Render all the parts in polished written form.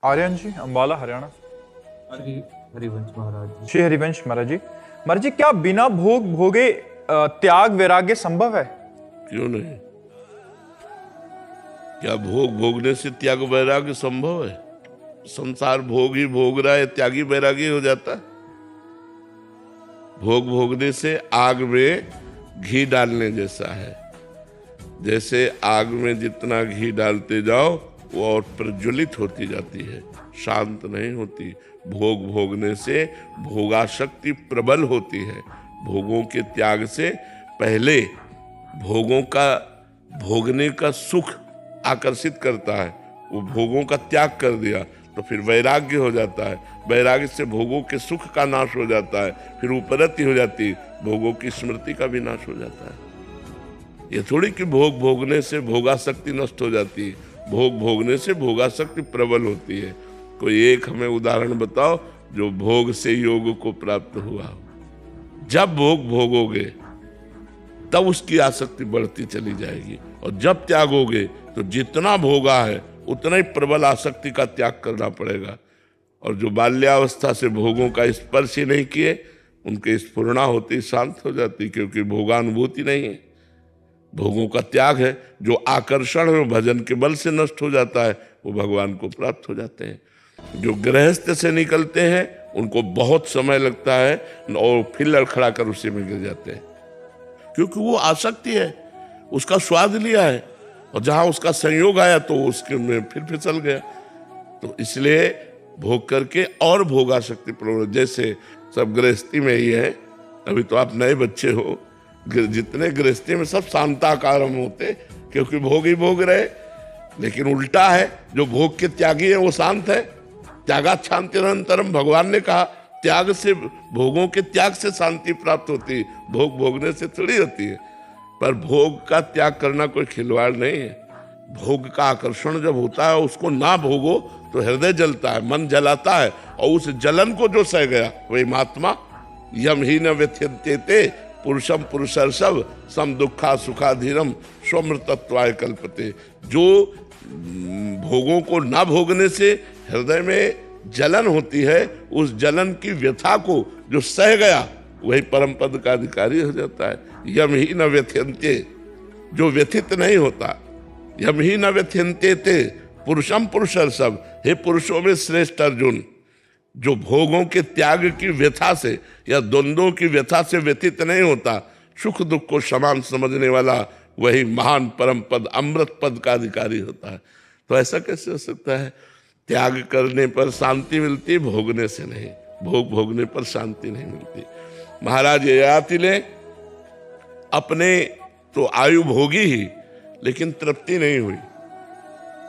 आर्यन जी, अंबाला, हरियाणा। श्री हरिवंश महाराज जी। श्री हरिवंश महाराज जी। महाराज जी, क्या बिना भोग भोगे त्याग वैराग्य संभव है? क्यों नहीं? क्या भोग भोगने से त्याग वैराग्य संभव है? संसार भोग ही भोग रहा है, त्यागी वैरागी हो जाता है? भोग भोगने से आग में घी डालने जैसा है। जैसे आग में जितना घी डालते जाओ वो और प्रज्वलित होती जाती है, शांत नहीं होती। भोग भोगने से भोगाशक्ति प्रबल होती है। भोगों के त्याग से पहले भोगों का भोगने का सुख आकर्षित करता है। वो भोगों का त्याग कर दिया तो फिर वैराग्य हो जाता है। वैराग्य से भोगों के सुख का नाश हो जाता है, फिर उपरति हो जाती है, भोगों की स्मृति का भी नाश हो जाता है। ये थोड़ी कि भोग भोगने से भोगाशक्ति नष्ट हो जाती है। भोग भोगने से भोगाशक्ति प्रबल होती है। कोई एक हमें उदाहरण बताओ जो भोग से योग को प्राप्त हुआ हो। जब भोग भोगोगे तब उसकी आसक्ति बढ़ती चली जाएगी, और जब त्यागोगे तो जितना भोगा है उतना ही प्रबल आसक्ति का त्याग करना पड़ेगा। और जो बाल्यावस्था से भोगों का स्पर्श ही नहीं किए, उनके स्फुरणा होती शांत हो जाती, क्योंकि भोगानुभूति नहीं है। भोगों का त्याग है। जो आकर्षण में भजन के बल से नष्ट हो जाता है, वो भगवान को प्राप्त हो जाते हैं। जो गृहस्थ से निकलते हैं उनको बहुत समय लगता है और फिर लड़खड़ा कर उसी में गिर जाते हैं, क्योंकि वो आसक्ति है, उसका स्वाद लिया है, और जहां उसका संयोग आया तो उसके में फिर फिसल गया। तो इसलिए भोग करके और भोगाशक्ति प्रबल, जैसे सब गृहस्थी में ही है। अभी तो आप नए बच्चे हो, जितने गृहस्थी में सब शांताकारम होते, क्योंकि भोग ही भोग रहे। लेकिन उल्टा है, जो भोग के त्यागी है वो शांत है। त्यागात् शांतिरनंतरम, भगवान ने कहा त्याग से, भोगों के त्याग से शांति प्राप्त होती है, भोग भोगने से थोड़ी होती है। पर भोग का त्याग करना कोई खिलवाड़ नहीं है। भोग का आकर्षण जब होता है, उसको ना भोगो तो हृदय जलता है, मन जलाता है, और उस जलन को जो सह गया वही महात्मा। यम ही न व्यथ्यते पुरुषम पुरुषर्षभ सम दुखा सुखाधीरम स्वमृतत्वाय कल्पते। जो भोगों को ना भोगने से हृदय में जलन होती है, उस जलन की व्यथा को जो सह गया वही परम पद का अधिकारी हो जाता है। यम ही न व्यथ्यन्ते, जो व्यथित नहीं होता। यम ही न व्यथ्यन्ते ते पुरुषम पुरुषर्षभ, हे पुरुषों में श्रेष्ठ अर्जुन, जो भोगों के त्याग की व्यथा से या द्वंद्वों की व्यथा से व्यथित नहीं होता, सुख दुख को समान समझने वाला, वही महान परम पद अमृत पद का अधिकारी होता है। तो ऐसा कैसे हो सकता है? त्याग करने पर शांति मिलती, भोगने से नहीं। भोग भोगने पर शांति नहीं मिलती। महाराज ययाति ने अपने तो आयु भोगी ही, लेकिन तृप्ति नहीं हुई,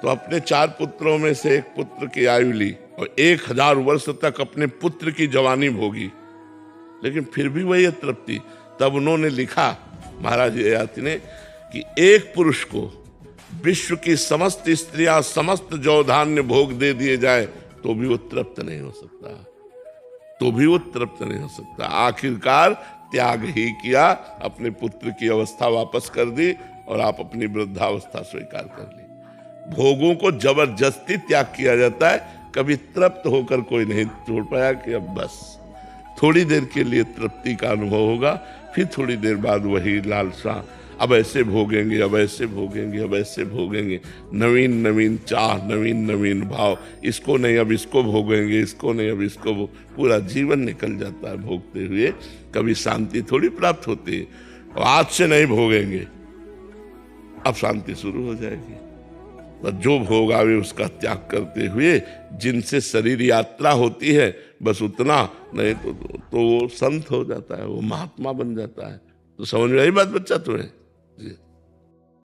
तो अपने 4 पुत्रों में से एक पुत्र की आयु ली और 1000 वर्ष तक अपने पुत्र की जवानी भोगी, लेकिन फिर भी वही तृप्ति। तब उन्होंने लिखा, महाराज ययाति ने, कि एक पुरुष को विश्व की समस्त स्त्रियां समस्त जौधान्य भोग दे दिए जाए तो भी वो तृप्त नहीं हो सकता, तो भी वो तृप्त नहीं हो सकता। आखिरकार त्याग ही किया, अपने पुत्र की अवस्था वापस कर दी और आप अपनी वृद्धावस्था स्वीकार कर ली। भोगों को जबरदस्ती त्याग किया जाता है, कभी तृप्त होकर कोई नहीं छोड़ पाया कि अब बस थोड़ी देर के लिए तृप्ति का अनुभव होगा, फिर थोड़ी देर बाद वही लालसा, अब ऐसे भोगेंगे, अब ऐसे भोगेंगे, अब ऐसे भोगेंगे। नवीन नवीन चाह, नवीन नवीन भाव, इसको नहीं अब इसको भोगेंगे, इसको नहीं अब इसको पूरा जीवन निकल जाता है भोगते हुए। कभी शांति थोड़ी प्राप्त होती है। और आज से नहीं भोगेंगे, अब शांति शुरू हो जाएगी। तो जो भोग आवे उसका त्याग करते हुए जिनसे शरीर यात्रा होती है, बस उतना नहीं तो वो संत हो जाता है, वो महात्मा बन जाता है। तो समझ में आई बात बच्चा तुम्हें? जी।